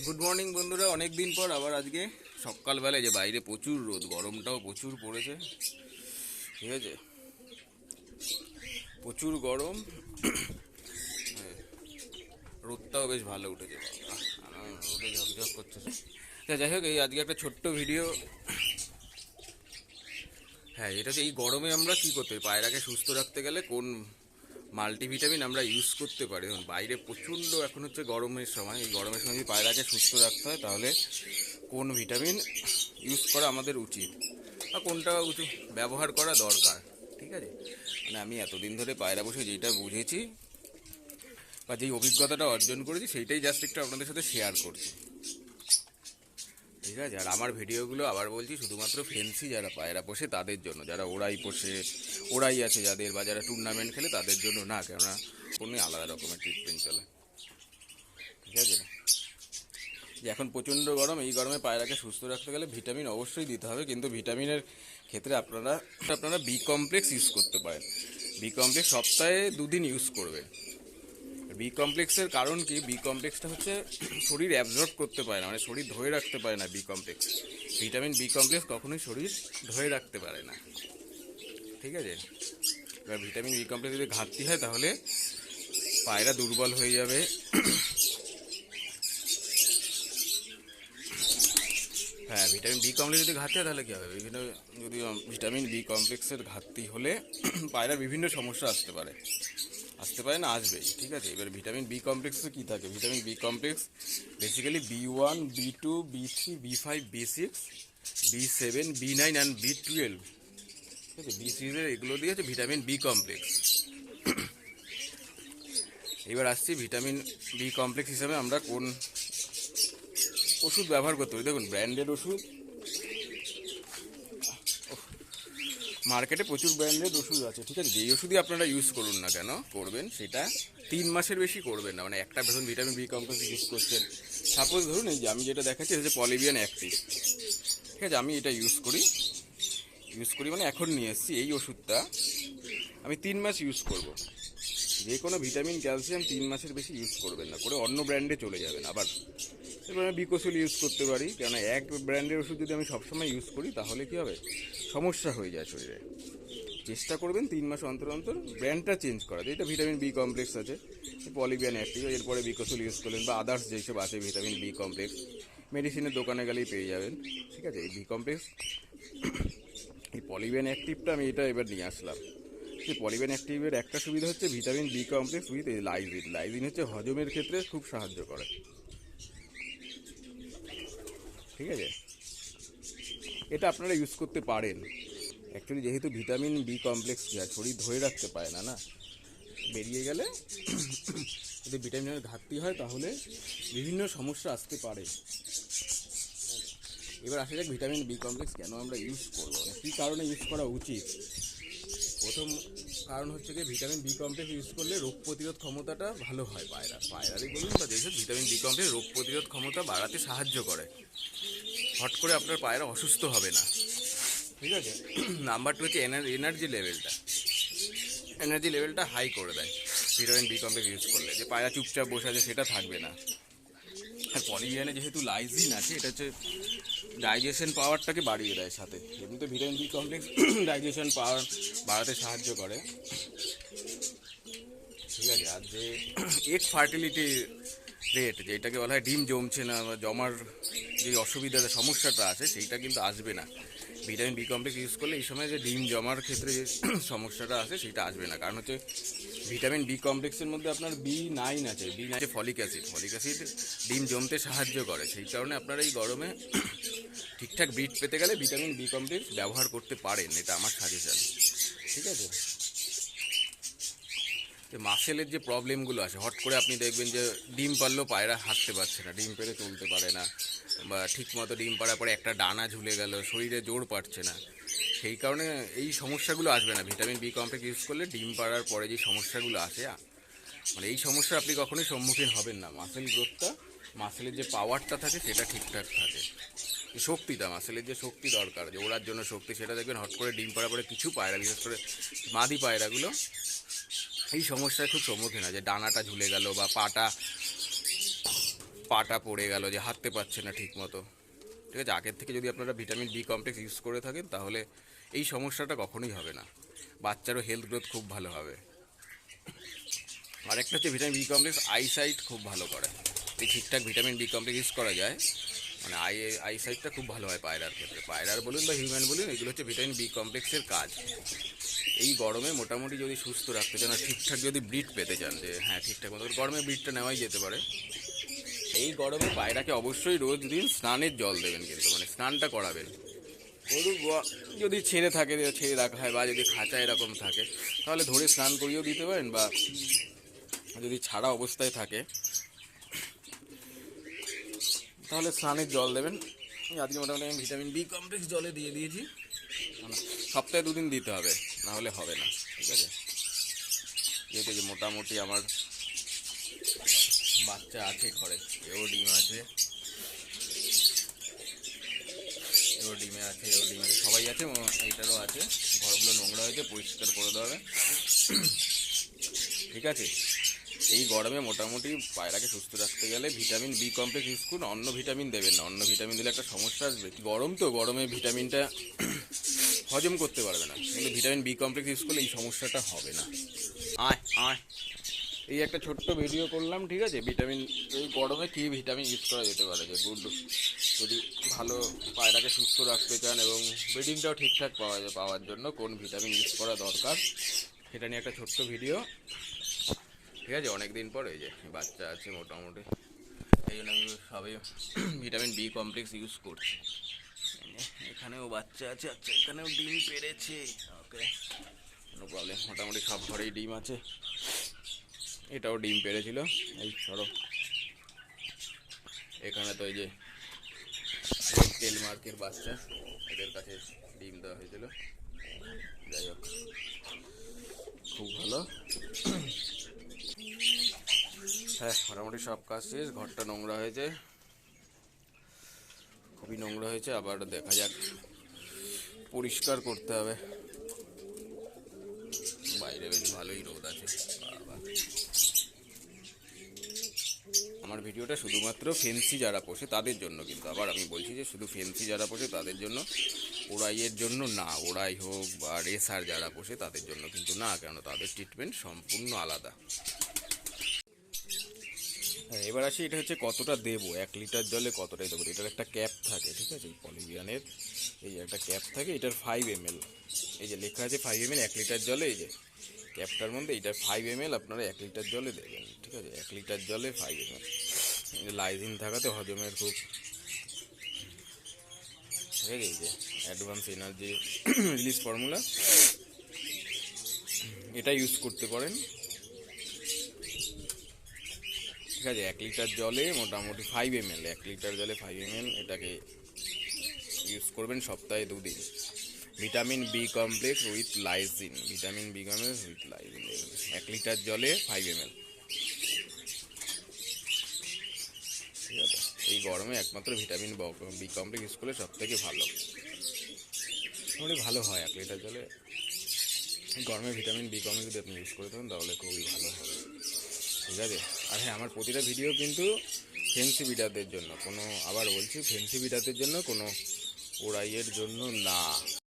Good morning বন্ধুরা, অনেক দিন পর আবার আজকে সকালবেলায় যে বাইরে প্রচুর রোদ, গরমটাও প্রচুর পড়েছে। ঠিক আছে, প্রচুর গরম, রোদটাও বেশ ভালো উঠেছে। বাবা, রোদে ঝকঝক করছে। যাই হোক, এই আজকে একটা ছোট্ট ভিডিও। হ্যাঁ, এটা হচ্ছে এই গরমে আমরা কি করতে পারি, পায়রাকে সুস্থ রাখতে গেলে কোন মাল্টিভিটামিন আমরা ইউজ করতে পারি। দেখুন, বাইরে প্রচণ্ড এখন হচ্ছে গরমের সময়, এই গরমের সময় যদি পায়রাকে সুস্থ রাখতে হয় তাহলে কোন ভিটামিন ইউজ করা আমাদের উচিত বা কোনটা ব্যবহার করা দরকার। ঠিক আছে, মানে আমি এতদিন ধরে পায়রা বসে যেটা বুঝেছি বা যেই অভিজ্ঞতাটা অর্জন করেছি সেইটাই জাস্ট একটু আপনাদের সাথে শেয়ার করছি। ঠিক আছে, আর আমার ভিডিওগুলো আবার বলছি শুধুমাত্র ফেন্সি যারা পায়রা পোষে তাদের জন্য, যারা ওড়াই পোষে, ওড়াই আছে যাদের, বা যারা টুর্নামেন্ট খেলে তাদের জন্য না, কেননা কোনো আলাদা রকমের ট্রিটমেন্ট চলে। ঠিক আছে, যে এখন প্রচণ্ড গরম, এই গরমে পায়রাকে সুস্থ রাখতে গেলে ভিটামিন অবশ্যই দিতে হবে, কিন্তু ভিটামিনের ক্ষেত্রে আপনারা আপনারা বি কমপ্লেক্স ইউজ করতে পারেন। বি কমপ্লেক্স সপ্তাহে 2 দিন ইউজ করবেন। বি কমপ্লেক্সের কারণ কি, বি কমপ্লেক্সটা হচ্ছে শরীর অ্যাবজর্ব করতে পারে না, মানে শরীর ধরে রাখতে পারে না B complex. Vitamin B complex কখনোই শরীর ধরে রাখতে পারে না। ঠিক আছে, এবার ভিটামিন বি কমপ্লেক্স যদি ঘাটতি হয় তাহলে পায়রা দুর্বল হয়ে যাবে। হ্যাঁ, ভিটামিন বি কমপ্লেক্স যদি ঘাটতি হয় তাহলে কী হবে, বিভিন্ন যদি ভিটামিন বি কমপ্লেক্সের ঘাটতি হলে পায়রার বিভিন্ন সমস্যা আসতে পারে না, আসবেই। ঠিক আছে, এবার ভিটামিন বি কমপ্লেক্সে কী থাকে, vitamin B complex basically B1, B2, B3, B5, B6, B7, B9 and B12। ঠিক আছে, বি সিরিজের এগুলো দিয়ে হচ্ছে ভিটামিন বি কমপ্লেক্স। এবার আসছি ভিটামিন বি কমপ্লেক্স হিসাবে আমরা কোন ওষুধ ব্যবহার করতে পারি। দেখুন, ব্র্যান্ডেড ওষুধ মার্কেটে প্রচুর ব্র্যান্ডেড ওষুধ আছে। ঠিক আছে, যেই ওষুধই আপনারা ইউজ করুন না কেন, করবেন সেটা 3 মাসের বেশি করবেন না। মানে একটা ধরুন ভিটামিন বি কমপ্লেক্স ইউজ করছেন, সাপোজ ধরুন এই যে আমি যেটা দেখাচ্ছি হচ্ছে পলিবিয়ান অ্যাক্টিভ। ঠিক আছে, আমি এটা ইউজ করি মানে এখন নিয়ে এসেছি এই ওষুধটা আমি 3 মাস ইউজ করব। যে কোনো ভিটামিন ক্যালসিয়াম 3 মাসের বেশি ইউজ করবেন না, করে অন্য ব্র্যান্ডে চলে যাবেন। আবার এবার আমি বিকোসুল ইউজ করতে পারি, কেননা এক ব্র্যান্ডের ওষুধ যদি আমি সবসময় ইউজ করি তাহলে কী হবে, সমস্যা হয়ে যায় শরীরে। চেষ্টা করবেন 3 মাস অন্তর অন্তর ব্র্যান্ডটা চেঞ্জ করা। যেটা ভিটামিন বি কমপ্লেক্স আছে পলিবিয়ান অ্যাক্টিভ, এরপরে বিকোসুল ইউজ করলেন বা আদার্স যেসব আছে ভিটামিন বি কমপ্লেক্স, মেডিসিনের দোকানে গেলেই পেয়ে যাবেন। ঠিক আছে, এই বি কমপ্লেক্স, এই পলিবিয়ান অ্যাক্টিভটা আমি এটা এবার নিয়ে আসলাম। এই পলিবিয়ান অ্যাক্টিভের একটা সুবিধা হচ্ছে ভিটামিন বি কমপ্লেক্স উইথ লাইজিন। লাইজিন হচ্ছে হজমের ক্ষেত্রে খুব সাহায্য করে। ঠিক আছে, এটা আপনারা ইউজ করতে পারেন। অ্যাকচুয়ালি যেহেতু ভিটামিন বি কমপ্লেক্স শরীর ধরে রাখতে পারে না, বেরিয়ে গেলে যদি ভিটামিনের ঘাটতি হয় তাহলে বিভিন্ন সমস্যা আসতে পারে। এবার আসা যাক ভিটামিন বি কমপ্লেক্স কেন আমরা ইউজ করবো, মানে কী কারণে ইউজ করা উচিত। প্রথম কারণ হচ্ছে কি, ভিটামিন বি কমপ্লেক্স ইউজ করলে রোগ প্রতিরোধ ক্ষমতাটা ভালো হয় পায়রারই বলুন বা যেসব ভিটামিন বি কমপ্লেক্স রোগ প্রতিরোধ ক্ষমতা বাড়াতে সাহায্য করে। হট করে আপনার পায়রা অসুস্থ হবে না। ঠিক আছে, নাম্বার 2 হচ্ছে এনার্জি লেভেলটা হাই করে দেয় ভিটামিন বি কমপ্লেক্স ইউজ করলে। যে পায়রা চুপচাপ বসে আছে সেটা থাকবে না। আর পলিভিয়ানে যেহেতু লাইজিন আছে, এটা হচ্ছে ডাইজেশন পাওয়ারটাকে বাড়িয়ে দেয়। সাথে এমনিতে ভিটামিন বি কমপ্লেক্স ডাইজেশন পাওয়ার বাড়াতে সাহায্য করে। ঠিক আছে, আর যে এগ ফার্টিলিটি রেট, যেটাকে বলা হয় ডিম জমছে না বা জমার যে অসুবিধা সমস্যাটা আছে, সেইটা কিন্তু আসবে না ভিটামিন বি কমপ্লেক্স ইউজ করলে। এই সময় যে ডিম জমার ক্ষেত্রে যে সমস্যাটা আছে সেটা আসবে না, কারণ হচ্ছে ভিটামিন বি কমপ্লেক্সের মধ্যে আপনার B9 আছে। B9 ফলিক অ্যাসিড ডিম জমতে সাহায্য করে। সেই কারণে আপনারা এই গরমে ঠিকঠাক ব্রিড পেতে গেলে ভিটামিন বি কমপ্লেক্স ব্যবহার করতে পারেন, এটা আমার সাজেশন। ঠিক আছে, যে মাসেলের যে প্রবলেমগুলো আছে, হট করে আপনি দেখবেন যে ডিম পারলেও পায়রা হাঁটতে পারছে না, ডিম পেরে চলতে পারে না, বা ঠিক মতো ডিম পাড়ার পরে একটা ডানা ঝুলে গেল, শরীরে জোর পাচ্ছে না। সেই কারণে এই সমস্যাগুলো আসবে না ভিটামিন বি কমপ্লেক্স ইউজ করলে। ডিম পাড়ার পরে যে সমস্যাগুলো আসে, মানে এই সমস্যা আপনি কখনোই সম্মুখীন হবেন না। মাসেল গ্রোথটা, মাসেলের যে পাওয়ারটা থাকে সেটা ঠিকঠাক থাকে। শক্তিটা, মাসেলের যে শক্তি দরকার, যে ওড়ার জন্য শক্তি, সেটা দেখবেন হট করে ডিম পাড়ার পরে কিছু পায়রা, বিশেষ করে মাদি পায়রাগুলো এই সমস্যায় খুব সম্মুখীন হয়, যে ডানাটা ঝুলে গেল বা পাটা পাটা পড়ে গেল, যে হাঁটতে পারছে না ঠিক মতো, ঠিক আছে। আগের থেকে যদি আপনারা ভিটামিন বি কমপ্লেক্স ইউজ করে থাকেন তাহলে এই সমস্যাটা কখনোই হবে না, বাচ্চারও হেলথ গ্রোথ খুব ভালো হবে। আরেকটা হচ্ছে ভিটামিন বি কমপ্লেক্স আইসাইট খুব ভালো করে, যদি ঠিকঠাক ভিটামিন বি কমপ্লেক্স ইউজ করা যায়, মানে আইসাইটটা খুব ভালো হয় পায়রার ক্ষেত্রে, পায়রার বলুন বা হিউম্যান বলুন, এগুলো হচ্ছে ভিটামিন বি কমপ্লেক্সের কাজ। এই গরমে মোটামুটি যদি সুস্থ রাখতে চান আর ঠিকঠাক যদি ব্রিড পেতে চান, যে হ্যাঁ ঠিকঠাক মতো গরমে ব্রিডটা নেওয়াই যেতে পারে, এই গরমে পায়রাকে অবশ্যই রোজ দিন স্নানের জল দেবেন, কিন্তু মানে স্নানটা করাবেন। গরু যদি ছেড়ে থাকে, ছেড়ে রাখা হয়, বা যদি খাঁচা এরকম থাকে তাহলে ধরে স্নান করিয়েও দিতে পারেন, বা যদি ছাড়া অবস্থায় থাকে তাহলে স্নানের জল দেবেন। আজকে মোটামুটি আমি ভিটামিন বি কমপ্লেক্স জলে দিয়ে দিয়েছি, সপ্তাহে 2 দিন দিতে হবে, না হলে হবে না, ঠিক আছে। যেহেতু যে মোটামুটি আমার বাচ্চা আছে ঘরে, এও ডিম আছে, এও ডিমে আছে, এও ডিম আছে, সবাই আছে, এইটারও আছে। ঘরগুলো নোংরা হয়েছে, পরিষ্কার করে দেওয়া হবে, ঠিক আছে। এই গরমে মোটামুটি পায়রাকে সুস্থ রাখতে গেলে ভিটামিন বি কমপ্লেক্স ইউজ করুন, অন্য ভিটামিন দেবেন না, অন্য ভিটামিন দিলে একটা সমস্যা আসবে, গরম তো, গরমে ভিটামিনটা হজম করতে পারবে না, কিন্তু ভিটামিন বি কমপ্লেক্স ইউজ করলে এই সমস্যাটা হবে না। আয় আয়, এই একটা ছোট্ট ভিডিও করলাম, ঠিক আছে। ভিটামিন, এই গরমে কী ভিটামিন ইউজ করা যেতে পারে, যে গুড, যদি ভালো পায়রাকে সুস্থ রাখতে চান এবং ব্রিডিংটাও ঠিকঠাক পাওয়ার জন্য কোন ভিটামিন ইউজ করা দরকার, সেটা নিয়ে একটা ছোট্ট ভিডিও, ঠিক আছে। অনেক দিন পর এই যে বাচ্চা আছে মোটামুটি, এই জন্য আমি সবই ভিটামিন বি কমপ্লেক্স ইউজ করছি। এখানেও বাচ্চা আছে, আচ্ছা এখানেও ডিম পেড়েছে, ওকে, নো প্রবলেম, মোটামুটি সব ঘরেই ডিম আছে, এটাও ডিম পেড়েছিল, এই সরো, এখানে তো এই যে তেল মার্কের বাচ্চা, এদের কাছে ডিম দেওয়া হয়েছিল, যাই হোক খুব ভালো। হ্যাঁ, মোটামুটি সব কাজ শেষ, ঘরটা নোংরা হয়েছে, খুবই নোংরা হয়েছে, আবার দেখা যাক, পরিষ্কার করতে হবে। বাইরে বেশ ভালোই রোদ আছে, বাবা। আমার ভিডিওটা শুধুমাত্র ফেন্সি যারা পোষে তাদের জন্য, কিন্তু আবার আমি বলছি যে শুধু ফেন্সি যারা পোষে তাদের জন্য, ওড়াইয়ের জন্য না, ওড়াই হোক বা রেসার যারা পোষে তাদের জন্য কিন্তু না, কেন তাদের ট্রিটমেন্ট সম্পূর্ণ আলাদা। হ্যাঁ, এবার আসি, এটা হচ্ছে কতটা দেবো, 1 লিটার জলে কতটাই দেবো, এটার একটা ক্যাপ থাকে, ঠিক আছে, পলিভিয়ানের এই যে একটা ক্যাপ থাকে, এটার 5 ml, এই যে লেখা আছে 5 ml 1 লিটার জলে, এই যে ক্যাপটার মধ্যে এইটার 5 ml আপনারা 1 লিটার জলে দেবেন, ঠিক আছে, 1 লিটার জলে 5 ml। লাইজিন থাকাতে হজমের খুব, ঠিক আছে, এই যে অ্যাডভান্স এনার্জি রিলিজ ফর্মুলা, এটা ইউজ করতে পারেন, ঠিক আছে। 1 লিটার জলে মোটামুটি 5 ml, 1 লিটার জলে 5 ml এটাকে ইউজ করবেন সপ্তাহে 2 দিন। Vitamin B complex with lysine, vitamin B complex with lysine, 1 litre জলে 5 ml, ঠিক আছে। এই গরমে একমাত্র ভিটামিন বি কমপ্লেক্স ইউজ করলে সব থেকে ভালো, মোটামুটি ভালো হয় 1 লিটার জলে। গরমে ভিটামিন বি কমপ্লেক্স যদি আপনি ইউজ করে থাকেন তাহলে খুবই ভালো হবে, ঠিক আছে। আর হ্যাঁ, আমার প্রতিটা ভিডিও কিন্তু ফেন্সি বিডারদের জন্য, কোনো, আবার বলছি ফেন্সি বিডারদের জন্য, কোনো ওড়াইয়ের জন্য না।